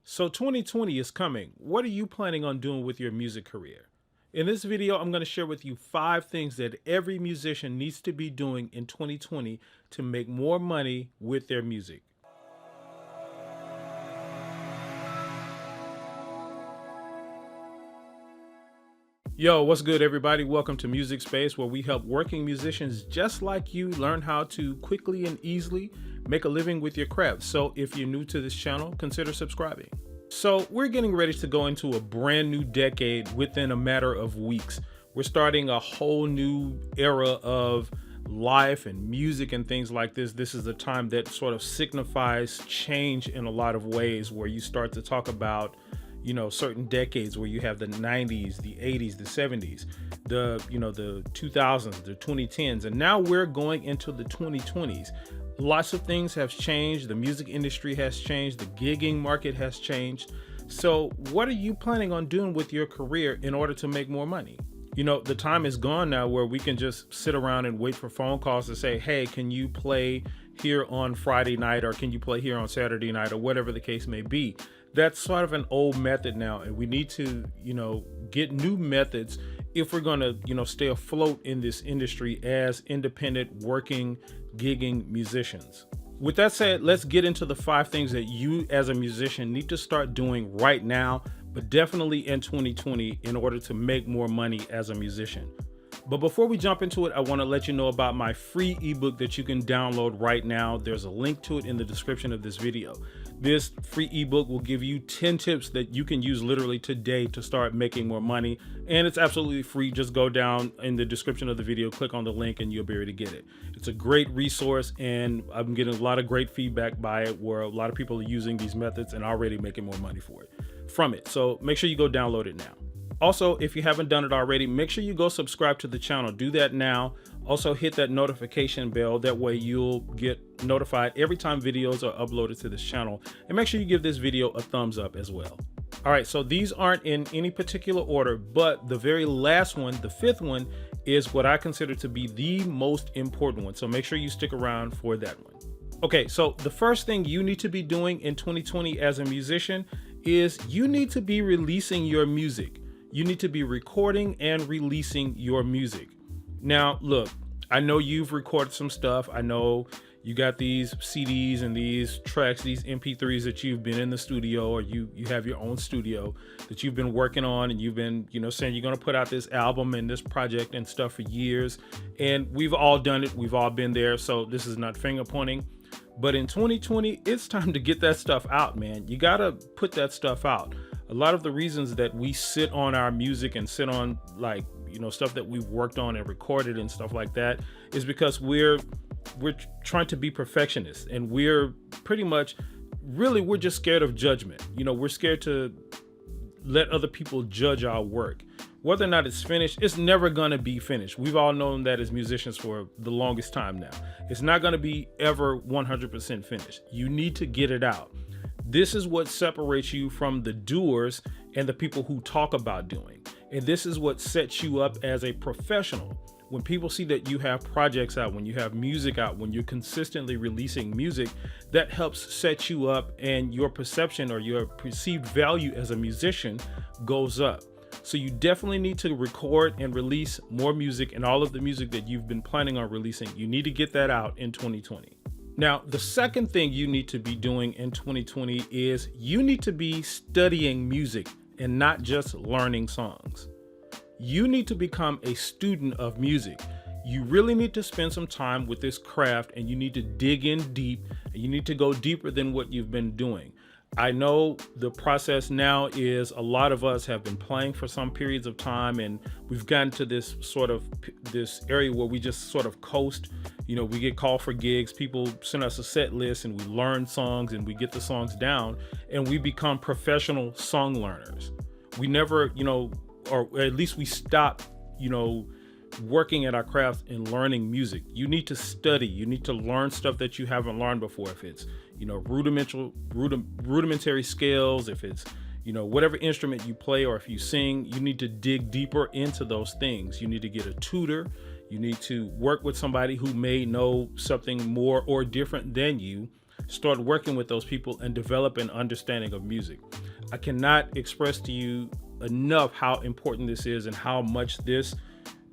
So 2020 is coming. What are you planning on doing with your music career? In this video, I'm going to share with you 5 things that every musician needs to be doing in 2020 to make more money with their music. Yo, what's good, everybody? Welcome to Music Space, where we help working musicians just like you learn how to quickly and easily make a living with your craft. So if you're new to this channel, consider subscribing. So we're getting ready to go into a brand new decade within a matter of weeks. We're starting a whole new era of life and music and things like this. This is a time that sort of signifies change in a lot of ways, where you start to talk about certain decades where you have the 90s, the 80s, the 70s, the 2000s, the 2010s, and now we're going into the 2020s. Lots of things have changed. The music industry has changed. The gigging market has changed. So what are you planning on doing with your career in order to make more money? The time is gone now where we can just sit around and wait for phone calls to say, hey, can you play here on Friday night, or can you play here on Saturday night, or whatever the case may be. That's sort of an old method now, and we need to, get new methods if we're going to, stay afloat in this industry as independent, working, gigging musicians. With that said, let's get into the 5 things that you as a musician need to start doing right now, but definitely in 2020 in order to make more money as a musician. But before we jump into it, I want to let you know about my free ebook that you can download right now. There's a link to it in the description of this video. This free ebook will give you 10 tips that you can use literally today to start making more money. And it's absolutely free. Just go down in the description of the video, click on the link, and you'll be able to get it. It's a great resource, and I'm getting a lot of great feedback by it, where a lot of people are using these methods and already making more money from it. So make sure you go download it now. Also, if you haven't done it already, make sure you go subscribe to the channel. Do that now. Also hit that notification bell. That way you'll get notified every time videos are uploaded to this channel. And make sure you give this video a thumbs up as well. All right, so these aren't in any particular order, but the very last one, the 5th one, is what I consider to be the most important one. So make sure you stick around for that one. Okay, so the first thing you need to be doing in 2020 as a musician is you need to be releasing your music. You need to be recording and releasing your music. Now, look, I know you've recorded some stuff. I know you got these CDs and these tracks, these MP3s that you've been in the studio, or you have your own studio that you've been working on, and you've been, saying you're going to put out this album and this project and stuff for years. And we've all done it. We've all been there. So this is not finger pointing. But in 2020, it's time to get that stuff out, man. You got to put that stuff out. A lot of the reasons that we sit on our music and sit on stuff that we've worked on and recorded and stuff like that is because we're trying to be perfectionists, and we're pretty much we're just scared of judgment. We're scared to let other people judge our work. Whether or not it's finished, it's never going to be finished. We've all known that as musicians for the longest time now. It's not going to be ever 100% finished. You need to get it out. This is what separates you from the doers and the people who talk about doing. And this is what sets you up as a professional. When people see that you have projects out, when you have music out, when you're consistently releasing music, that helps set you up, and your perception or your perceived value as a musician goes up. So you definitely need to record and release more music, and all of the music that you've been planning on releasing, you need to get that out in 2020. Now, the second thing you need to be doing in 2020 is you need to be studying music and not just learning songs. You need to become a student of music. You really need to spend some time with this craft, and you need to dig in deep, and you need to go deeper than what you've been doing. I know the process now is a lot of us have been playing for some periods of time, and we've gotten to this area where we just sort of coast. We get called for gigs, people send us a set list, and we learn songs, and we get the songs down, and we become professional song learners. We never, or at least we stop, working at our craft and learning music. You need to study. You need to learn stuff that you haven't learned before. If it's, rudimentary scales, if it's, whatever instrument you play, or if you sing, you need to dig deeper into those things. You need to get a tutor. You need to work with somebody who may know something more or different than you. Start working with those people and develop an understanding of music. I cannot express to you enough how important this is and how much this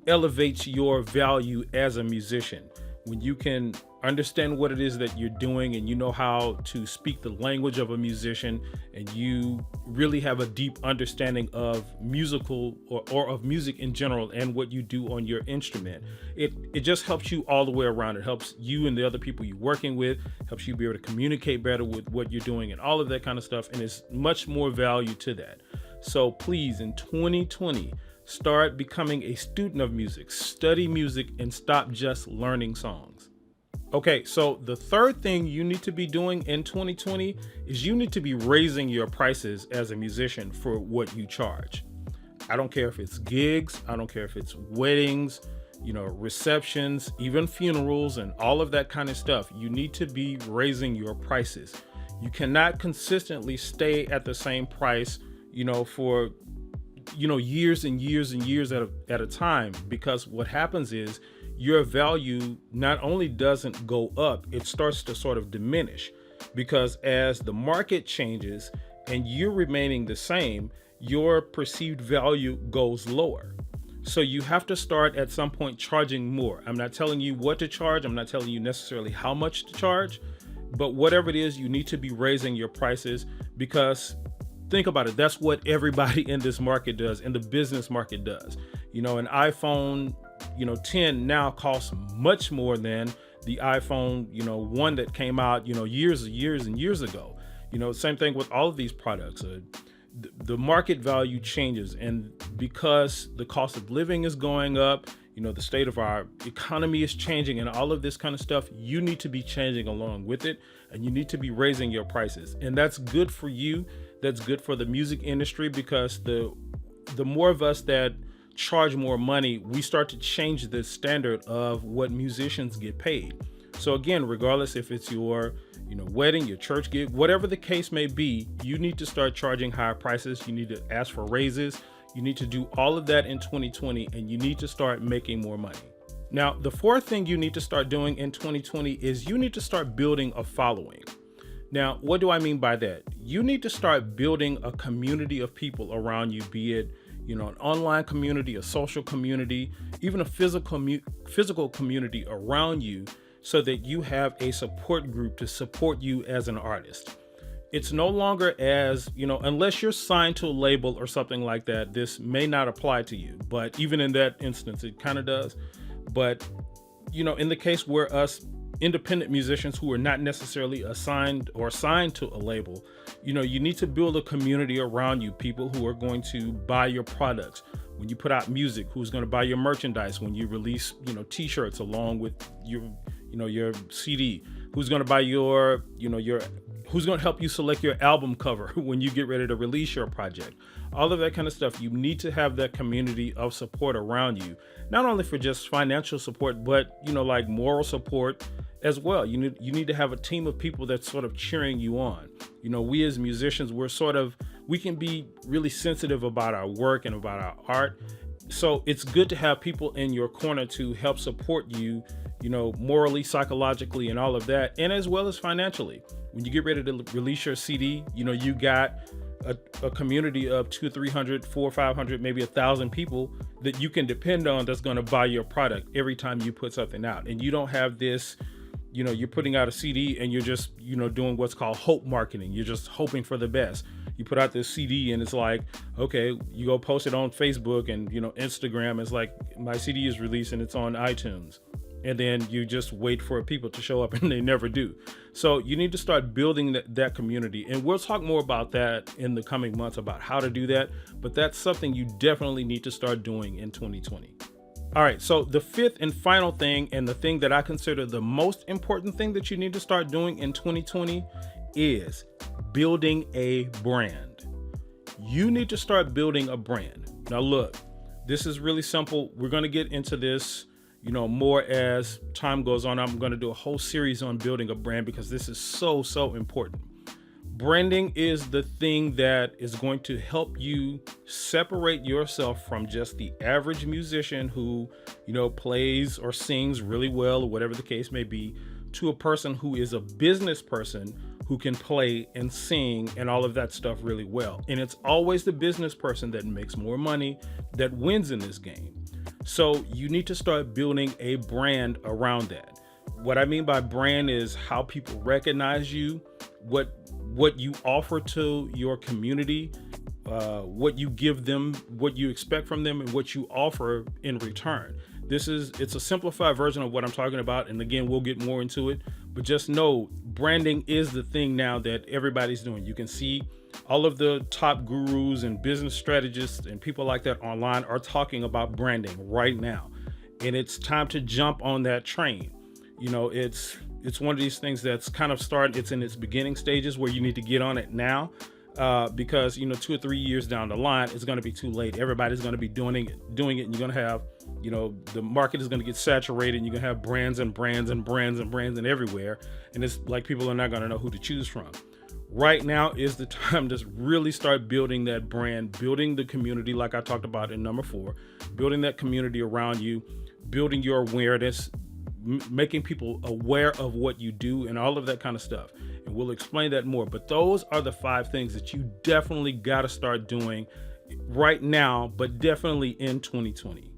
elevates your value as a musician. When you can understand what it is that you're doing and you know how to speak the language of a musician, and you really have a deep understanding of musical or of music in general and what you do on your instrument, it just helps you all the way around. It helps you and the other people you're working with, helps you be able to communicate better with what you're doing and all of that kind of stuff. And it's much more value to that. So please, in 2020, start becoming a student of music, study music, and stop just learning songs. Okay, so the third thing you need to be doing in 2020 is you need to be raising your prices as a musician for what you charge. I don't care if it's gigs, I don't care if it's weddings, receptions, even funerals and all of that kind of stuff. You need to be raising your prices. You cannot consistently stay at the same price, for years and years and years at a time, because what happens is your value not only doesn't go up, it starts to sort of diminish, because as the market changes and you're remaining the same, your perceived value goes lower. So you have to start at some point charging more. I'm not telling you what to charge. I'm not telling you necessarily how much to charge, but whatever it is, you need to be raising your prices, because think about it. That's what everybody in this market does, in the business market does. An iPhone 10 now costs much more than the iPhone 1 that came out years and years ago. Same thing with all of these products. The market value changes, and because the cost of living is going up, the state of our economy is changing and all of this kind of stuff, you need to be changing along with it, and you need to be raising your prices. And that's good for you. That's good for the music industry, because the more of us that charge more money, we start to change the standard of what musicians get paid. So again, regardless if it's your wedding, your church gig, whatever the case may be, you need to start charging higher prices. You need to ask for raises. You need to do all of that in 2020, and you need to start making more money. Now, the fourth thing you need to start doing in 2020 is you need to start building a following. Now, what do I mean by that? You need to start building a community of people around you, be it an online community, a social community, even a physical community around you, so that you have a support group to support you as an artist. It's no longer as, unless you're signed to a label or something like that, this may not apply to you. But even in that instance, it kind of does. But, in the case where us independent musicians who are not necessarily assigned or signed to a label, you need to build a community around you, people who are going to buy your products when you put out music, who's going to buy your merchandise when you release, t-shirts along with your CD, who's going to buy who's going to help you select your album cover when you get ready to release your project. All of that kind of stuff. You need to have that community of support around you, not only for just financial support, but, like moral support as well. You need to have a team of people that's sort of cheering you on. We as musicians, we can be really sensitive about our work and about our art. So it's good to have people in your corner to help support you, morally, psychologically, and all of that, and as well as financially. When you get ready to release your CD, you got a community of 200, 300, 400, 500, maybe 1,000 people that you can depend on that's going to buy your product every time you put something out. And you don't have this, you're putting out a CD and you're just, doing what's called hope marketing. You're just hoping for the best. You put out this CD and it's like, okay, you go post it on Facebook and, Instagram. It's like, my CD is released and it's on iTunes. And then you just wait for people to show up and they never do. So you need to start building that community. And we'll talk more about that in the coming months about how to do that. But that's something you definitely need to start doing in 2020. All right. So the fifth and final thing, and the thing that I consider the most important thing that you need to start doing in 2020, is building a brand. You need to start building a brand. Now, look, this is really simple. We're going to get into this more as time goes on. I'm going to do a whole series on building a brand, because this is so important. Branding is the thing that is going to help you separate yourself from just the average musician who, plays or sings really well, or whatever the case may be, to a person who is a business person who can play and sing and all of that stuff really well. And it's always the business person that makes more money that wins in this game. So you need to start building a brand around that. What I mean by brand is how people recognize you, what you offer to your community, what you give them, what you expect from them, and what you offer in return. It's a simplified version of what I'm talking about. And again, we'll get more into it, but just know branding is the thing now that everybody's doing. You can see all of the top gurus and business strategists and people like that online are talking about branding right now. And it's time to jump on that train. You know, it's one of these things that's kind of starting, it's in its beginning stages where you need to get on it now. Because 2 or 3 years down the line, it's going to be too late. Everybody's going to be doing it, and you're going to have, the market is going to get saturated, and you're going to have brands and brands and brands and brands and everywhere. And it's like people are not going to know who to choose from. Right now is the time to really start building that brand, building the community, like I talked about in number 4, building that community around you, building your awareness, making people aware of what you do and all of that kind of stuff. And we'll explain that more. But those are the 5 things that you definitely got to start doing right now, but definitely in 2020.